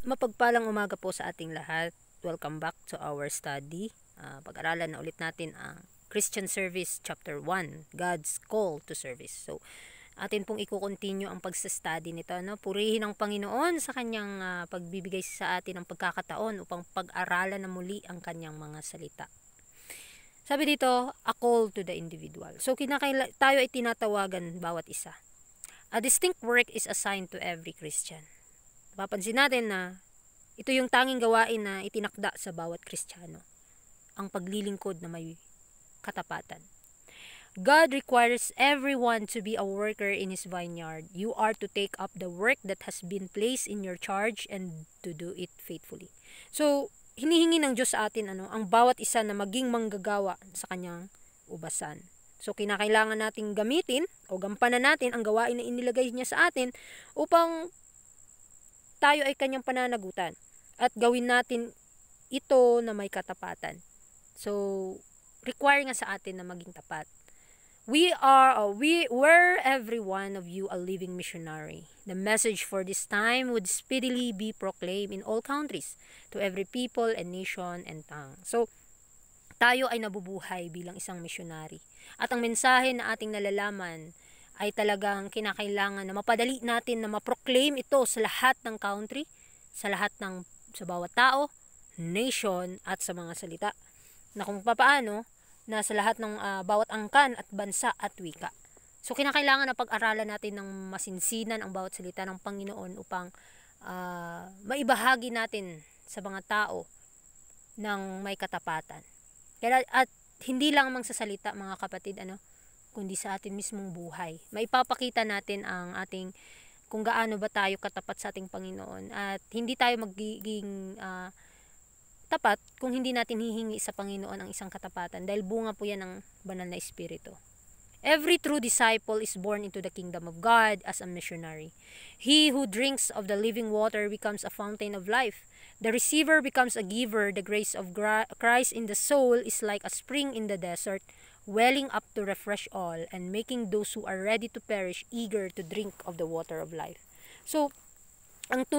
Mapagpalang umaga po sa ating lahat. Welcome back to our study. Pag-aralan na ulit natin ang Christian Service Chapter 1, God's Call to Service. So, atin pong i-continue ang pagsa-study nito. Purihin ang Panginoon sa kanyang pagbibigay sa atin ng pagkakataon upang pag-aralan na muli ang kanyang mga salita. Sabi dito, a call to the individual. So, tayo ay tinatawagan bawat isa. A distinct work is assigned to every Christian. Papansin natin na ito yung tanging gawain na itinakda sa bawat Kristiyano, ang paglilingkod na may katapatan. God requires everyone to be a worker in His vineyard. You are to take up the work that has been placed in your charge and to do it faithfully. So, hinihingi ng Diyos sa atin ang bawat isa na maging manggagawa sa kanyang ubasan. So, kinakailangan nating gamitin o gampanan natin ang gawain na inilagay niya sa atin upang tayo ay kanyang pananagutan at gawin natin ito na may katapatan. So, require nga sa atin na maging tapat. Were every one of you a living missionary. The message for this time would speedily be proclaimed in all countries, to every people and nation and tongue. So, tayo ay nabubuhay bilang isang missionary. At ang mensahe na ating nalalaman ay talagang kinakailangan na mapadali natin na ma-proclaim ito sa lahat ng country, sa bawat tao, nation, at sa mga salita. Na kung papaano, na sa lahat ng bawat angkan at bansa at wika. So, kinakailangan na pag-aralan natin ng masinsinan ang bawat salita ng Panginoon upang maibahagi natin sa mga tao ng may katapatan. At hindi lang sa salita, mga kapatid, kundi sa ating mismong buhay. Maipapakita natin ang ating kung gaano ba tayo katapat sa ating Panginoon. At hindi tayo magiging tapat kung hindi natin hihingi sa Panginoon ang isang katapatan. Dahil bunga po yan ng banal na Espiritu. Every true disciple is born into the kingdom of God as a missionary. He who drinks of the living water becomes a fountain of life. The receiver becomes a giver. The grace of Christ in the soul is like a spring in the desert, welling up to refresh all and making those who are ready to perish eager to drink of the water of life. So, ang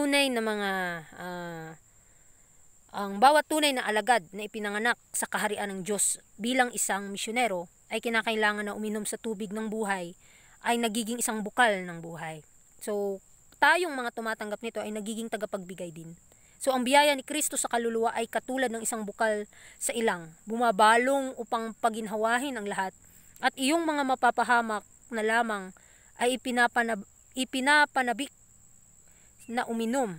bawat tunay na alagad na ipinanganak sa kaharian ng Diyos bilang isang misyonero ay kinakailangan na uminom sa tubig ng buhay, ay nagiging isang bukal ng buhay. So, tayong mga tumatanggap nito ay nagiging tagapagbigay din. So, ang biyaya ni Kristo sa kaluluwa ay katulad ng isang bukal sa ilang, bumabalong upang paginhawahin ang lahat, at iyong mga mapapahamak na lamang ay ipinapanabik na uminom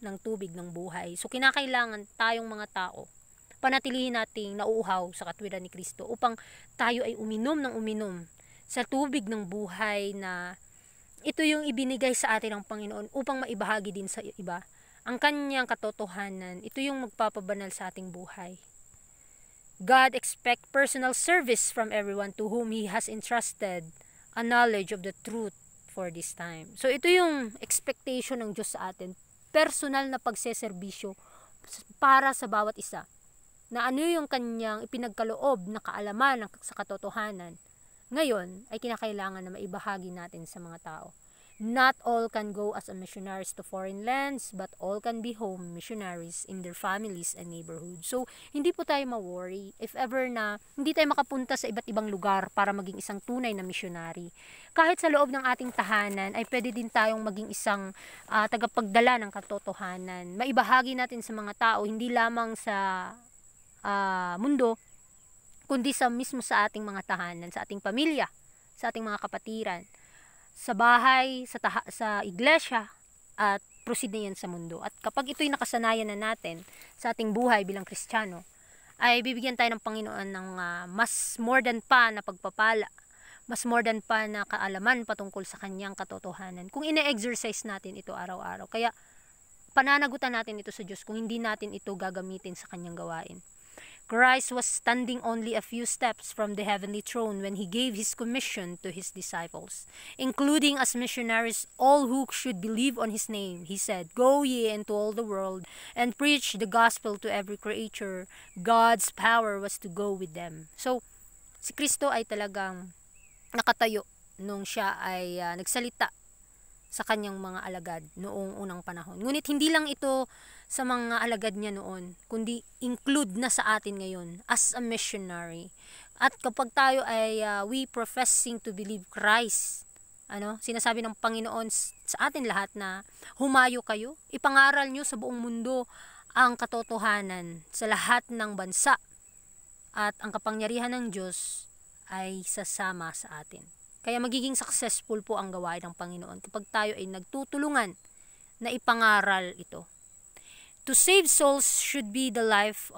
ng tubig ng buhay. So, kinakailangan tayong mga tao, panatilihin nating nauuhaw sa katwiran ni Kristo upang tayo ay uminom ng uminom sa tubig ng buhay na ito yung ibinigay sa atin ng Panginoon upang maibahagi din sa iba. Ang kanyang katotohanan, ito yung magpapabanal sa ating buhay. God expects personal service from everyone to whom He has entrusted a knowledge of the truth for this time. So, ito yung expectation ng Diyos sa atin. Personal na pagseserbisyo para sa bawat isa. Na ano yung kanyang ipinagkaloob na kaalaman sa katotohanan. Ngayon, ay kinakailangan na maibahagi natin sa mga tao. Not all can go as a missionaries to foreign lands, but all can be home missionaries in their families and neighborhoods. So, hindi po tayo ma-worry if ever na hindi tayo makapunta sa iba't ibang lugar para maging isang tunay na missionary. Kahit sa loob ng ating tahanan, ay pwede din tayong maging isang tagapagdala ng katotohanan. Maibahagi natin sa mga tao, hindi lamang sa mundo, kundi mismo sa ating mga tahanan, sa ating pamilya, sa ating mga kapatiran, sa bahay, sa iglesia, at proceed na yan sa mundo. At kapag ito'y nakasanayan na natin sa ating buhay bilang Kristiyano, ay bibigyan tayo ng Panginoon ng mas more than pa na pagpapala, mas more than pa na kaalaman patungkol sa kanyang katotohanan. Kung ine-exercise natin ito araw-araw. Kaya pananagutan natin ito sa Diyos kung hindi natin ito gagamitin sa kanyang gawain. Christ was standing only a few steps from the heavenly throne when He gave His commission to His disciples, including as missionaries all who should believe on His name. He said, "Go ye into all the world and preach the gospel to every creature." God's power was to go with them. So, si Kristo ay talagang nakatayo nung siya ay nagsalita sa kanyang mga alagad noong unang panahon. Ngunit hindi lang ito sa mga alagad niya noon, kundi include na sa atin ngayon as a missionary. At kapag tayo ay we professing to believe Christ, sinasabi ng Panginoon sa atin lahat na humayo kayo, ipangaral nyo sa buong mundo ang katotohanan sa lahat ng bansa, at ang kapangyarihan ng Diyos ay sasama sa atin. Kaya magiging successful po ang gawain ng Panginoon kapag tayo ay nagtutulungan na ipangaral ito. To save souls should be the life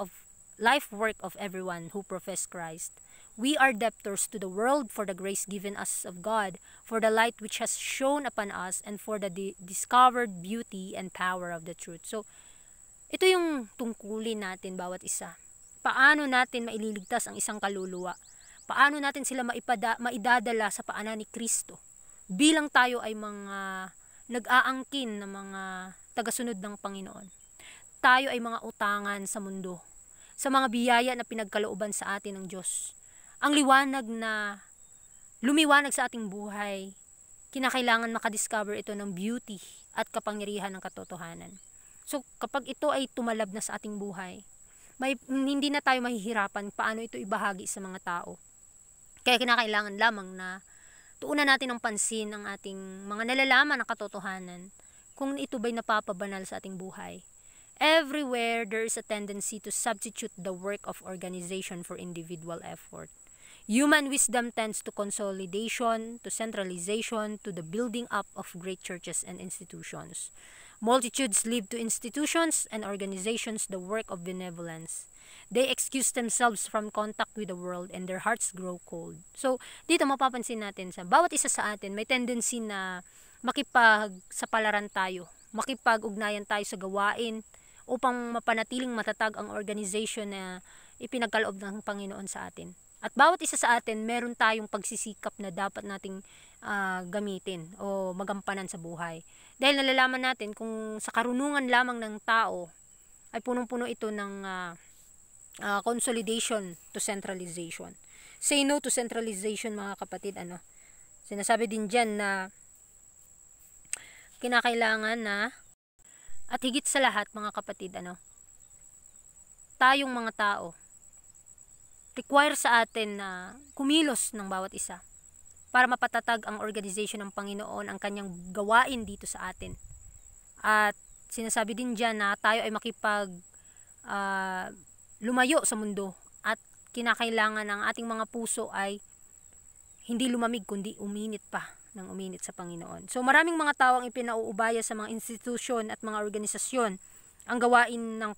work of everyone who profess Christ. We are debtors to the world for the grace given us of God, for the light which has shone upon us, and for the discovered beauty and power of the truth. So, ito yung tungkulin natin bawat isa. Paano natin maililigtas ang isang kaluluwa? Paano natin sila maidadala sa paanan ni Kristo? Bilang tayo ay mga nag-aangkin na mga tagasunod ng Panginoon. Tayo ay mga utangan sa mundo, sa mga biyaya na pinagkalooban sa atin ng Diyos. Ang liwanag na lumiwanag sa ating buhay, kinakailangan makadiscover ito ng beauty at kapangyarihan ng katotohanan. So kapag ito ay tumalab na sa ating buhay, hindi na tayo mahihirapan paano ito ibahagi sa mga tao. Kaya kinakailangan lamang na tuunan natin ng pansin ang ating mga nalalaman ng katotohanan kung ito ba'y napapabanal sa ating buhay. Everywhere there is a tendency to substitute the work of organization for individual effort. Human wisdom tends to consolidation, to centralization, to the building up of great churches and institutions. Multitudes leave to institutions and organizations the work of benevolence. They excuse themselves from contact with the world and their hearts grow cold. So, dito mapapansin natin sa bawat isa sa atin, may tendency na makipagsapalaran tayo, makipag-ugnayan tayo sa gawain upang mapanatiling matatag ang organization na ipinagkaloob ng Panginoon sa atin. At bawat isa sa atin, meron tayong pagsisikap na dapat nating gamitin o magampanan sa buhay. Dahil nalalaman natin kung sa karunungan lamang ng tao ay punong-puno ito ng consolidation to centralization. Say no to centralization, mga kapatid. Sinasabi din dyan na kinakailangan na, at higit sa lahat, mga kapatid, tayong mga tao, require sa atin na kumilos ng bawat isa para mapatatag ang organization ng Panginoon, ang kanyang gawain dito sa atin. At sinasabi din dyan na tayo ay lumayo sa mundo, at kinakailangan ang ating mga puso ay hindi lumamig kundi uminit pa ng uminit sa Panginoon. So maraming mga tao ang ipinauubaya sa mga institusyon at mga organisasyon ang gawain ng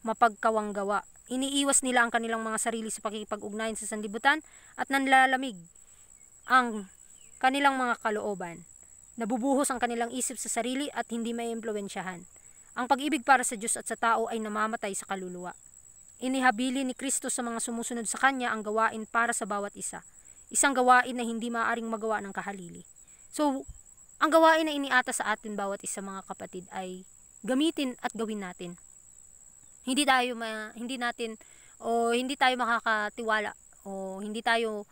mapagkawang gawa. Iniiwas nila ang kanilang mga sarili sa pakikipag-ugnayan sa sanlibutan at nanlalamig ang kanilang mga kalooban. Nabubuhos ang kanilang isip sa sarili at hindi maiimpluwensyahan. Ang pag-ibig para sa Diyos at sa tao ay namamatay sa kaluluwa. Inihabili ni Kristo sa mga sumusunod sa Kanya ang gawain para sa bawat isa. Isang gawain na hindi maaaring magawa ng kahalili. So, ang gawain na iniata sa atin bawat isa, mga kapatid, ay gamitin at gawin natin. Hindi tayo makakatiwala o hindi tayo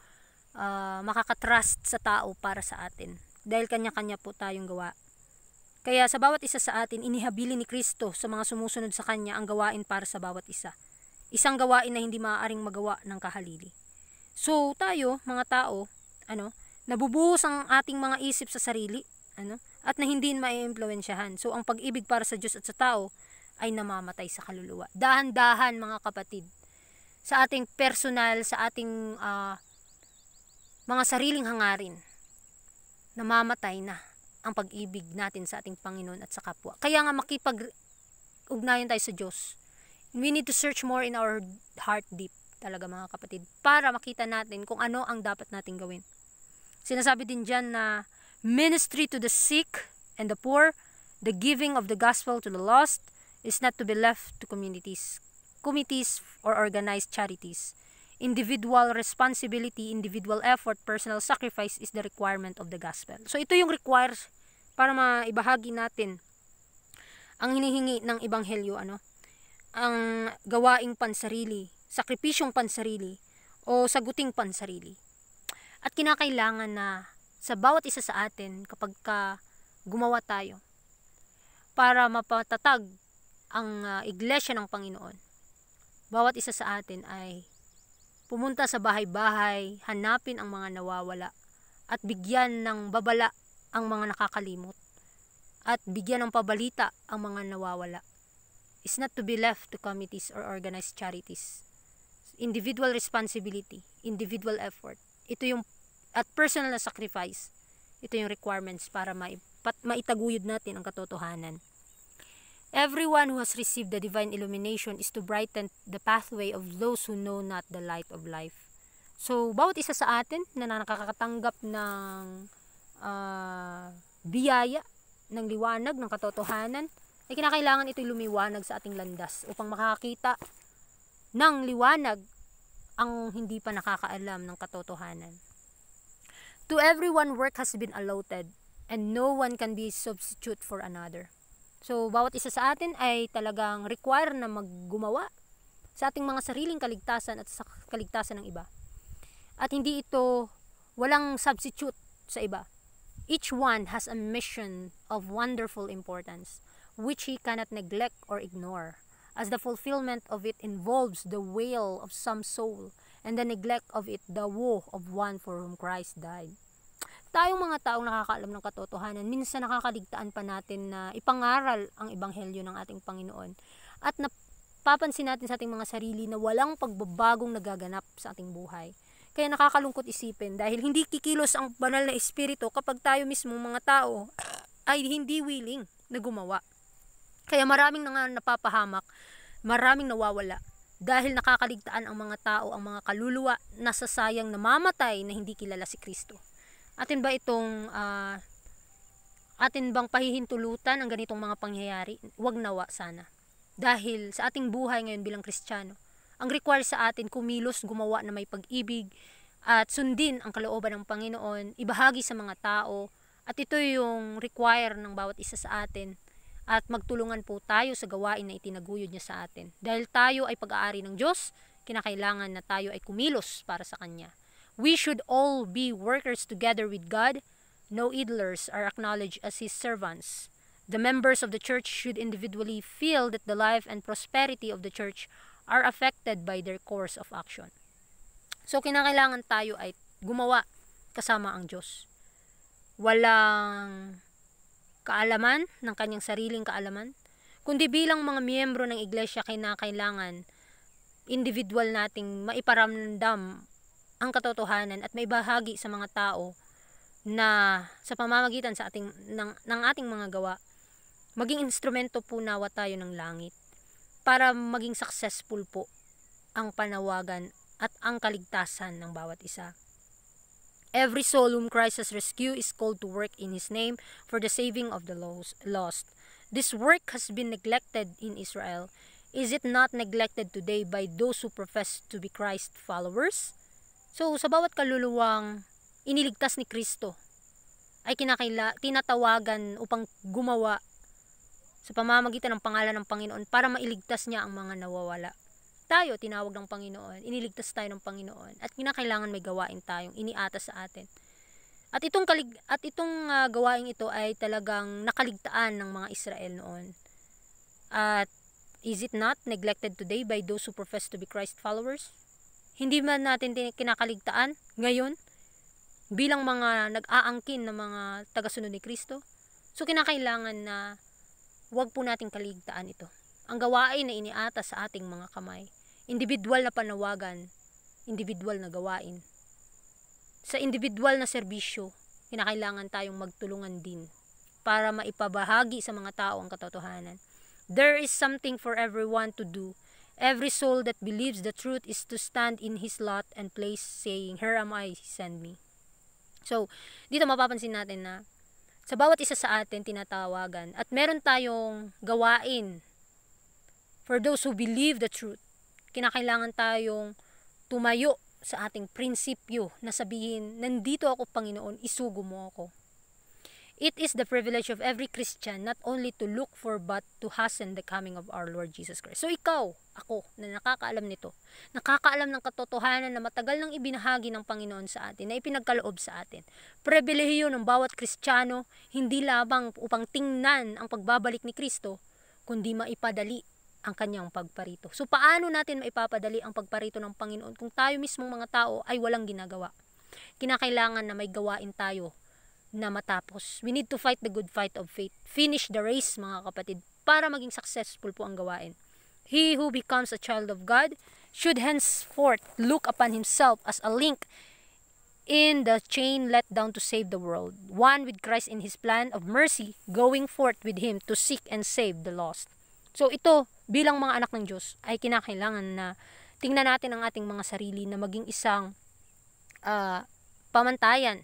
makakatrust sa tao para sa atin. Dahil kanya-kanya po tayong gawa. Kaya sa bawat isa sa atin, inihabili ni Kristo sa mga sumusunod sa Kanya ang gawain para sa bawat isa. Isang gawain na hindi maaaring magawa ng kahalili. So tayo, mga tao, nabubuhos ang ating mga isip sa sarili, at na hindi maiimpluwensyahan. So ang pag-ibig para sa Diyos at sa tao ay namamatay sa kaluluwa. Dahan-dahan, mga kapatid, sa ating personal, sa ating mga sariling hangarin, namamatay na ang pag-ibig natin sa ating Panginoon at sa kapwa. Kaya nga makipag-ugnayan tayo sa Diyos. We need to search more in our heart deep, talaga, mga kapatid, para makita natin kung ano ang dapat natin gawin. Sinasabi din dyan na ministry to the sick and the poor, the giving of the gospel to the lost, is not to be left to committees or organized charities. Individual responsibility, individual effort, personal sacrifice is the requirement of the gospel. So ito yung requires para maibahagi natin ang hinihingi ng ebanghelyo, ang gawaing pansarili, sakripisyong pansarili o saguting pansarili. At kinakailangan na sa bawat isa sa atin kapag gumawa tayo para mapatatag ang iglesia ng Panginoon. Bawat isa sa atin ay pumunta sa bahay-bahay, hanapin ang mga nawawala at bigyan ng babala ang mga nakakalimot at bigyan ng pabalita ang mga nawawala. It's not to be left to committees or organized charities. Individual responsibility, individual effort. Ito yung at personal na sacrifice. Ito yung requirements para maitaguyod natin ang katotohanan. Everyone who has received the divine illumination is to brighten the pathway of those who know not the light of life. So, bawat isa sa atin na nakakatanggap ng biyaya, ng liwanag, ng katotohanan, ay kinakailangan ito'y lumiwanag sa ating landas upang makakita ng liwanag ang hindi pa nakakaalam ng katotohanan. To everyone, work has been allotted, and no one can be substitute for another. So, bawat isa sa atin ay talagang require na maggumawa sa ating mga sariling kaligtasan at sa kaligtasan ng iba. At hindi ito walang substitute sa iba. Each one has a mission of wonderful importance, which he cannot neglect or ignore, as the fulfillment of it involves the wail of some soul, and the neglect of it the woe of one for whom Christ died. Tayong mga taong nakakaalam ng katotohanan, minsan nakakaligtaan pa natin na ipangaral ang ebanghelyo ng ating Panginoon. At napapansin natin sa ating mga sarili na walang pagbabagong nagaganap sa ating buhay. Kaya nakakalungkot isipin dahil hindi kikilos ang banal na espiritu kapag tayo mismo mga tao ay hindi willing na gumawa. Kaya maraming napapahamak, maraming nawawala dahil nakakaligtaan ang mga tao, ang mga kaluluwa na sasayang namamatay na hindi kilala si Kristo. Atin ba itong atin bang pahihintulutan ang ganitong mga pangyayari? Huwag nawa sana. Dahil sa ating buhay ngayon bilang Kristiyano, ang require sa atin kumilos, gumawa na may pag-ibig at sundin ang kalooban ng Panginoon, ibahagi sa mga tao, at ito yung require ng bawat isa sa atin, at magtulungan po tayo sa gawain na itinaguyod niya sa atin. Dahil tayo ay pag-aari ng Diyos, kinakailangan na tayo ay kumilos para sa Kanya. We should all be workers together with God. No idlers are acknowledged as His servants. The members of the church should individually feel that the life and prosperity of the church are affected by their course of action. So, kinakailangan tayo ay gumawa kasama ang Diyos. Walang kaalaman ng kanyang sariling kaalaman, kundi bilang mga miyembro ng iglesia kinakailangan individual nating maiparamdam ang katotohanan at maibahagi sa mga tao na sa pamamagitan sa ng ating mga gawa, maging instrumento po nawa tayo ng langit para maging successful po ang panawagan at ang kaligtasan ng bawat isa. Every soul whom Christ has rescued is called to work in His name for the saving of the lost. This work has been neglected in Israel. Is it not neglected today by those who profess to be Christ followers? So, sa bawat kaluluwang iniligtas ni Kristo, ay tinatawagan upang gumawa sa pamamagitan ng pangalan ng Panginoon para mailigtas niya ang mga nawawala. Tayo, tinawag ng Panginoon, iniligtas tayo ng Panginoon, at kinakailangan may gawain tayong iniatas sa atin. At itong gawain ito ay talagang nakaligtaan ng mga Israel noon. At is it not neglected today by those who profess to be Christ followers? Hindi man natin kinakaligtaan ngayon bilang mga nag-aangkin na mga tagasunod ni Kristo? So, kinakailangan na huwag po nating kaligtaan ito. Ang gawain na iniatas sa ating mga kamay, individual na panawagan, individual na gawain. Sa individual na serbisyo, kinakailangan tayong magtulungan din para maipabahagi sa mga tao ang katotohanan. There is something for everyone to do. Every soul that believes the truth is to stand in his lot and place, saying, "Here am I, send me." So, dito mapapansin natin na sa bawat isa sa atin tinatawagan at meron tayong gawain for those who believe the truth. Kinakailangan tayong tumayo sa ating prinsipyo na sabihin, nandito ako Panginoon, isugo mo ako. It is the privilege of every Christian not only to look for but to hasten the coming of our Lord Jesus Christ. So ikaw, ako, na nakakaalam nito, nakakaalam ng katotohanan na matagal nang ibinahagi ng Panginoon sa atin, na ipinagkaloob sa atin. Pribilehiyo ng bawat Kristiyano, hindi lamang upang tingnan ang pagbabalik ni Kristo, kundi maipadali ang kanyang pagparito. So paano natin maipapadali ang pagparito ng Panginoon kung tayo mismong mga tao ay walang ginagawa? Kinakailangan na may gawain tayo na matapos. We need to fight the good fight of faith. Finish the race, mga kapatid, para maging successful po ang gawain. He who becomes a child of God should henceforth look upon himself as a link in the chain let down to save the world, one with Christ in his plan of mercy, going forth with him to seek and save the lost. So ito, bilang mga anak ng Diyos, ay kinakailangan na tingnan natin ang ating mga sarili na maging isang pamantayan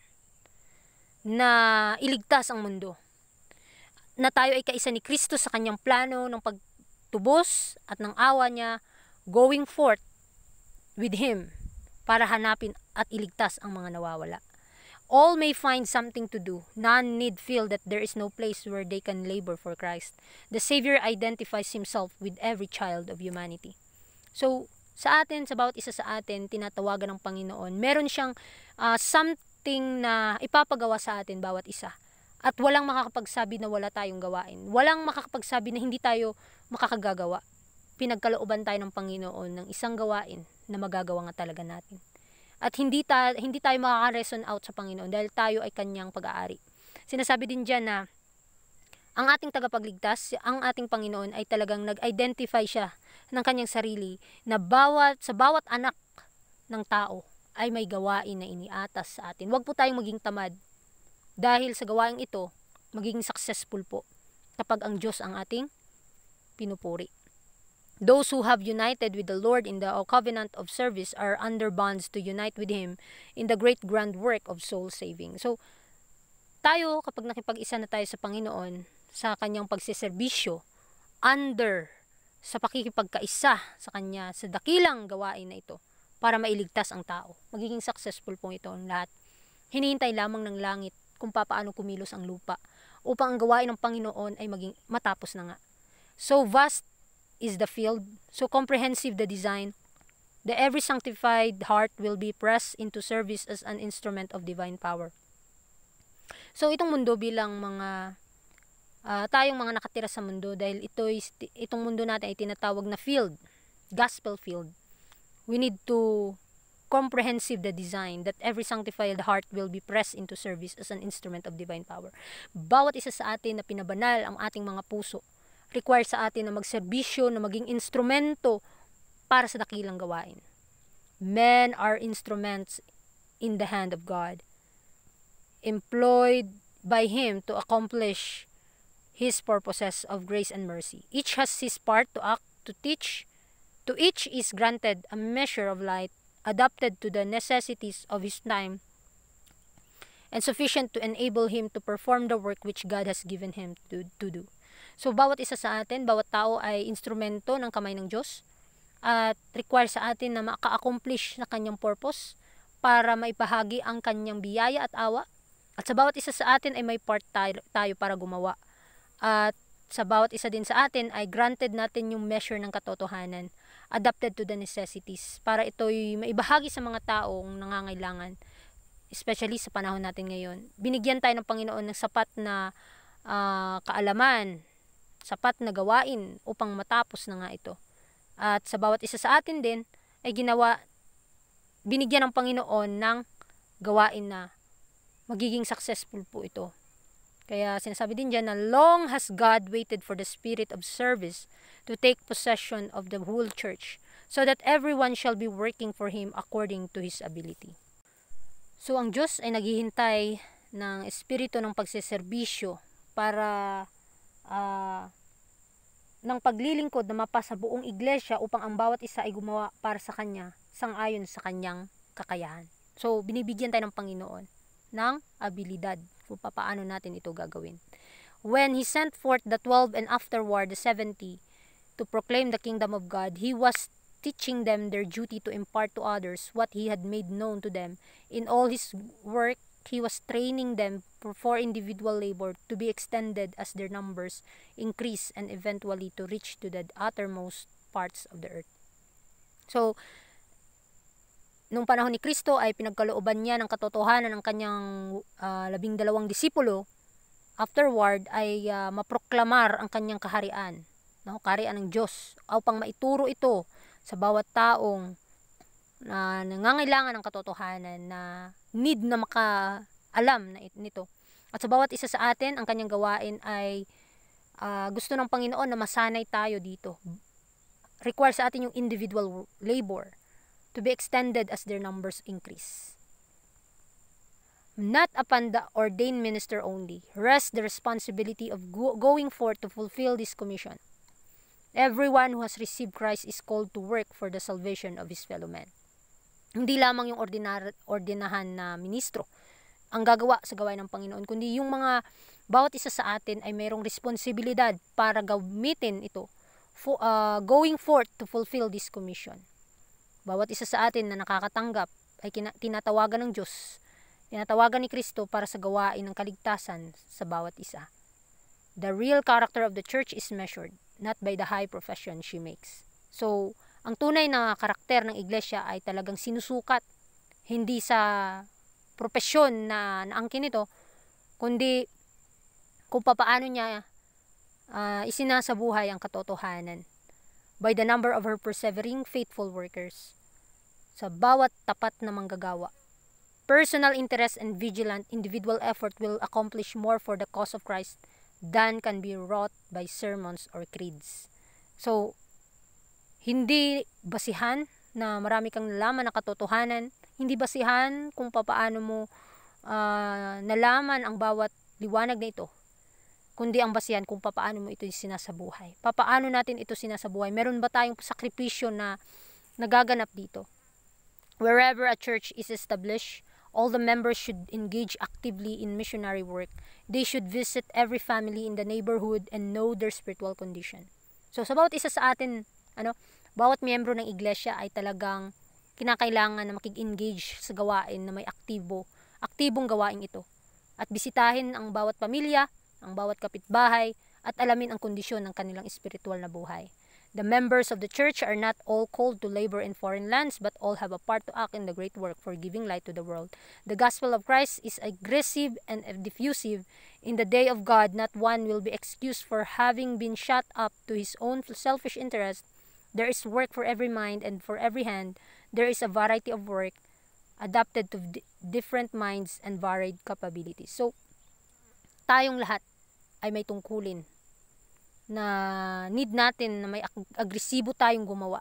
na iligtas ang mundo. Na tayo ay kaisa ni Kristo sa kanyang plano ng pagtubos at ng awa niya, going forth with Him para hanapin at iligtas ang mga nawawala. All may find something to do. None need feel that there is no place where they can labor for Christ. The Savior identifies Himself with every child of humanity. So, sa atin, sa bawat isa sa atin, tinatawagan ng Panginoon, meron siyang something na ipapagawa sa atin bawat isa. At walang makakapagsabi na wala tayong gawain. Walang makakapagsabi na hindi tayo makakagagawa. Pinagkalooban tayo ng Panginoon ng isang gawain na magagawa nga talaga natin. At hindi tayo makaka-reason out sa Panginoon dahil tayo ay kanyang pag-aari. Sinasabi din dyan na ang ating tagapagligtas, ang ating Panginoon ay talagang nag-identify siya ng kanyang sarili na sa bawat anak ng tao ay may gawain na iniatas sa atin. Huwag po tayong maging tamad dahil sa gawain ito, magiging successful po kapag ang Diyos ang ating pinupuri. Those who have united with the Lord in the covenant of service are under bonds to unite with Him in the great grand work of soul saving. So, tayo kapag nakipag-isa na tayo sa Panginoon, sa kanyang pagsiservisyo, sa pakikipagkaisa sa kanya, sa dakilang gawain na ito, para mailigtas ang tao. Magiging successful po ito ang lahat. Hinihintay lamang ng langit kung paano kumilos ang lupa upang ang gawain ng Panginoon ay maging matapos na nga. So vast is the field, so comprehensive the design, that every sanctified heart will be pressed into service as an instrument of divine power. So itong mundo bilang mga tayong mga nakatira sa mundo, dahil itong mundo natin ay tinatawag na field, gospel field. We need to comprehensive the design that every sanctified heart will be pressed into service as an instrument of divine power. Bawat isa sa atin na pinabanal ang ating mga puso, require sa atin na magserbisyo, na maging instrumento para sa dakilang gawain. Men are instruments in the hand of God, employed by Him to accomplish His purposes of grace and mercy. Each has his part to act, to teach. To each is granted a measure of light, adapted to the necessities of his time, and sufficient to enable him to perform the work which God has given him to do. So, bawat isa sa atin, bawat tao ay instrumento ng kamay ng Diyos at require sa atin na maka-accomplish na kanyang purpose para maipahagi ang kanyang biyaya at awa. At sa bawat isa sa atin ay may part tayo para gumawa. At sa bawat isa din sa atin ay granted natin yung measure ng katotohanan, adapted to the necessities, para ito'y maibahagi sa mga taong nangangailangan, especially sa panahon natin ngayon. Binigyan tayo ng Panginoon ng sapat na kaalaman, sapat na gawain upang matapos na nga ito. At sa bawat isa sa atin din ay binigyan ng Panginoon ng gawain na magiging successful po ito. Kaya sinasabi din dyan na long has God waited for the spirit of service to take possession of the whole church, so that everyone shall be working for Him according to his ability. So ang Diyos ay naghihintay ng espiritu ng pagseserbisyo para ng paglilingkod na mapasa buong iglesia upang ang bawat isa ay gumawa para sa Kanya, sang-ayon sa Kanyang kakayahan. So binibigyan tayo ng Panginoon ng abilidad kung paano natin ito gagawin. When He sent forth the 12 and afterward the 70 to proclaim the kingdom of God, He was teaching them their duty to impart to others what He had made known to them in all His work He was training them for individual labor to be extended as their numbers increase and eventually to reach to the uttermost parts of the earth. So, nung panahon ni Kristo ay pinagkalooban niya ng katotohanan ng kanyang 12 disipulo. Afterward ay maproklamar ang kanyang kaharian, no? Kaharian ng Diyos, upang maituro ito sa bawat taong na nangangailangan ng katotohanan, na need na makaalam nito. At sa bawat isa sa atin, ang kanyang gawain ay gusto ng Panginoon na masanay tayo dito. Require sa atin yung individual labor to be extended as their numbers increase. Not upon the ordained minister only rests the responsibility of going forth to fulfill this commission. Everyone who has received Christ is called to work for the salvation of his fellow men. Hindi lamang yung ordinahan na ministro ang gagawa sa gawain ng Panginoon, kundi yung mga bawat isa sa atin ay mayroong responsibilidad para gamitin ito, going forth to fulfill this commission. Bawat isa sa atin na nakakatanggap ay tinatawagan ng Diyos, tinatawagan ni Kristo para sa gawain ng kaligtasan sa bawat isa. The real character of the church is measured not by the high profession she makes. So, ang tunay na karakter ng iglesia ay talagang sinusukat, hindi sa propesyon na naangkin ito, kundi kung papaano niya isinasabuhay ang katotohanan by the number of her persevering faithful workers, sa bawat tapat na manggagawa. Personal interest and vigilant individual effort will accomplish more for the cause of Christ than can be wrought by sermons or creeds. So, hindi basihan na marami kang nalaman na katotohanan, hindi basihan kung papaano mo nalaman ang bawat liwanag na ito, kundi ang basihan kung papaano mo ito sinasabuhay. Papaano natin ito sinasabuhay? Meron ba tayong sakripisyo na nagaganap dito? Wherever a church is established, all the members should engage actively in missionary work. They should visit every family in the neighborhood and know their spiritual condition. So, sa bawat isa sa atin, bawat miyembro ng iglesia ay talagang kinakailangan na makig-engage sa gawain na may aktibong gawain ito. At bisitahin ang bawat pamilya, ang bawat kapitbahay, at alamin ang kondisyon ng kanilang espiritual na buhay. The members of the church are not all called to labor in foreign lands, but all have a part to act in the great work for giving light to the world. The gospel of Christ is aggressive and diffusive. In the day of God, not one will be excused for having been shut up to his own selfish interest. There is work for every mind and for every hand. There is a variety of work adapted to different minds and varied capabilities. So, tayong lahat ay may tungkulin na need natin na may agresibo tayong gumawa.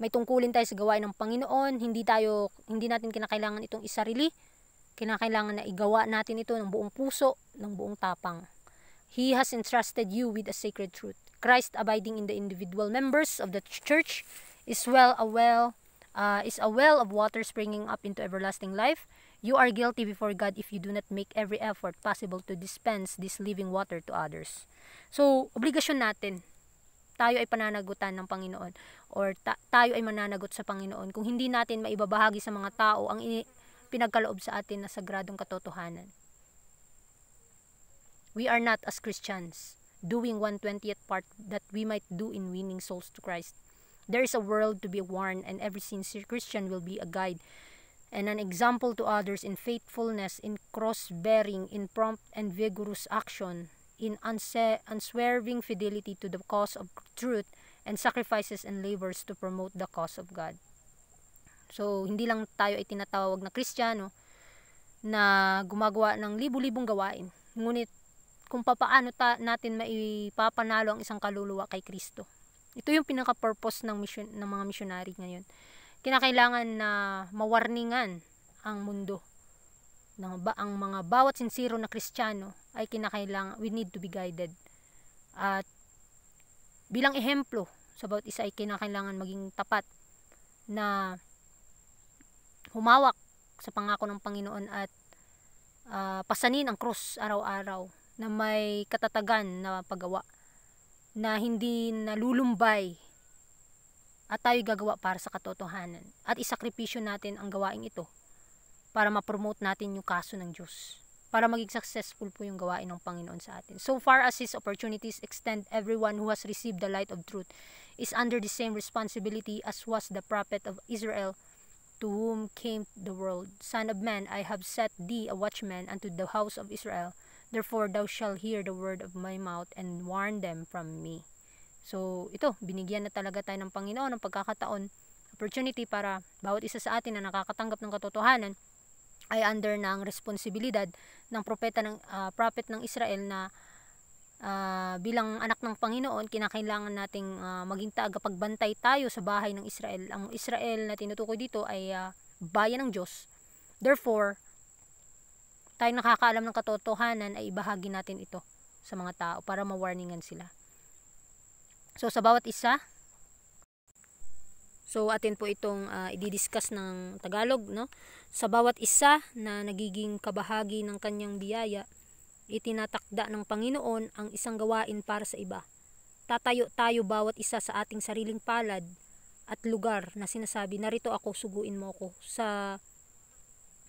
May tungkulin tayo sa gawain ng Panginoon, hindi natin kinakailangan itong isarili, kinakailangan na igawa natin ito ng buong puso, ng buong tapang. He has entrusted you with a sacred truth. Christ abiding in the individual members of the church is a well of water springing up into everlasting life. You are guilty before God if you do not make every effort possible to dispense this living water to others. So, obligasyon natin. Tayo ay pananagutan ng Panginoon, or tayo ay mananagot sa Panginoon kung hindi natin maibabahagi sa mga tao ang pinagkaloob sa atin na sagradong katotohanan. We are not, as Christians, doing 1/20th part that we might do in winning souls to Christ. There is a world to be warned, and every sincere Christian will be a guide and an example to others in faithfulness, in cross-bearing, in prompt and vigorous action, in unswerving fidelity to the cause of truth, and sacrifices and labors to promote the cause of God. So, hindi lang tayo ay tinatawag na Kristiyano na gumagawa ng libu-libong gawain, ngunit kung papaano natin maipapanalo ang isang kaluluwa kay Kristo. Ito yung pinaka-purpose ng mga missionary ngayon. Kinakailangan na mawarningan ang mundo. Ang mga bawat sincero na Kristiyano ay kinakailangan, we need to be guided. At bilang ehemplo sa bawat isa ay kinakailangan maging tapat na humawak sa pangako ng Panginoon at pasanin ang krus araw-araw na may katatagan na paggawa, na hindi nalulumbay, at tayo gagawa para sa katotohanan at isakripisyo natin ang gawaing ito para ma-promote natin yung kaso ng Diyos, para maging successful po yung gawain ng Panginoon sa atin. So far as His opportunities extend, everyone who has received the light of truth is under the same responsibility as was the prophet of Israel, to whom came the world. Son of man, I have set thee a watchman unto the house of Israel. Therefore thou shalt hear the word of my mouth and warn them from me. So ito, binigyan na talaga tayo ng Panginoon ng pagkakataon, opportunity para bawat isa sa atin na nakakatanggap ng katotohanan ay under ng responsibilidad ng prophet ng Israel na bilang anak ng Panginoon, kinakailangan nating maging tagapagbantay tayo sa bahay ng Israel. Ang Israel na tinutukoy dito ay bayan ng Diyos. Therefore, tayo nakakaalam ng katotohanan ay ibahagi natin ito sa mga tao para ma-warningan sila. So sa bawat isa, so atin po itong i-discuss ng Tagalog, no? Sa bawat isa na nagiging kabahagi ng kanyang biyaya, itinatakda ng Panginoon ang isang gawain para sa iba. Tatayo tayo bawat isa sa ating sariling palad at lugar na sinasabi, narito ako, suguin mo ako. Sa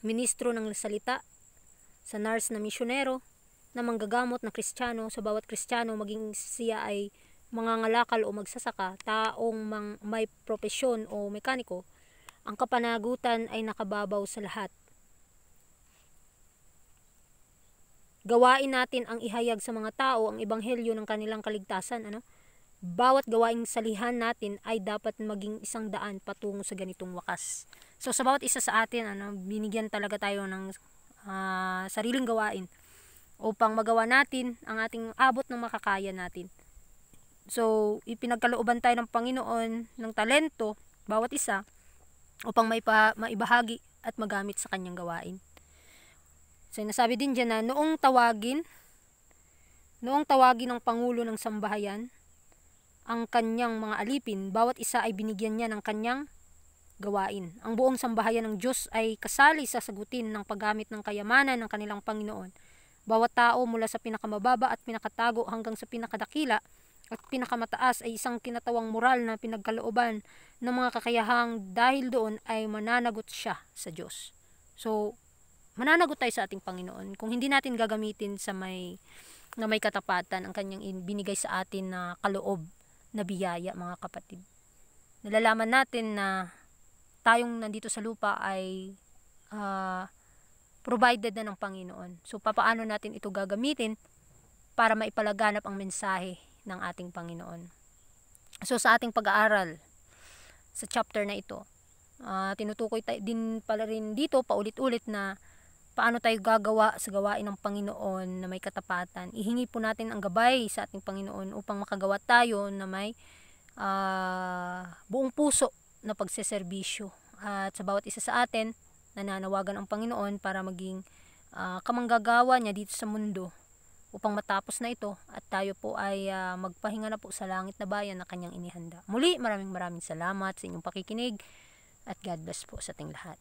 ministro ng salita, sa nurse na misyonero, na manggagamot na Kristiyano, sa bawat Kristiyano, maging siya ay mangangalakal o magsasaka, taong may propesyon o mekaniko, ang kapanagutan ay nakababaw sa lahat. Gawain natin ang ihayag sa mga tao ang ebanghelyo ng kanilang kaligtasan. Bawat gawaing salihan natin ay dapat maging isang daan patungo sa ganitong wakas. So sa bawat isa sa atin, binigyan talaga tayo ng sariling gawain upang magawa natin ang ating abot ng makakaya natin. So, ipinagkalooban tayo ng Panginoon ng talento, bawat isa, upang maibahagi at magamit sa kanyang gawain. So, nasabi din dyan na noong tawagin ng Pangulo ng Sambahayan, ang kanyang mga alipin, bawat isa ay binigyan niya ng kanyang gawain. Ang buong sambahayan ng Diyos ay kasali sa sagutin ng paggamit ng kayamanan ng kanilang Panginoon. Bawat tao mula sa pinakamababa at pinakatago hanggang sa pinakadakila at pinakamataas ay isang kinatawang moral na pinagkalooban ng mga kakayahang dahil doon ay mananagot siya sa Diyos. So, mananagot tayo sa ating Panginoon kung hindi natin gagamitin sa may katapatan ang kanyang binigay sa atin na kaloob na biyaya, mga kapatid. Nalalaman natin na tayong nandito sa lupa ay provided na ng Panginoon. So, papaano natin ito gagamitin para maipalaganap ang mensahe ng ating Panginoon. So sa ating pag-aaral sa chapter na ito, tinutukoy din pala rin dito paulit-ulit na paano tayo gagawa sa gawain ng Panginoon na may katapatan. Ihingi po natin ang gabay sa ating Panginoon upang makagawa tayo na may buong puso na pagseserbisyo. At sa bawat isa sa atin, nananawagan ang Panginoon para maging kamanggagawa niya dito sa mundo upang matapos na ito at tayo po ay magpahinga na po sa langit na bayan na kanyang inihanda. Muli, maraming salamat sa inyong pakikinig at God bless po sa ating lahat.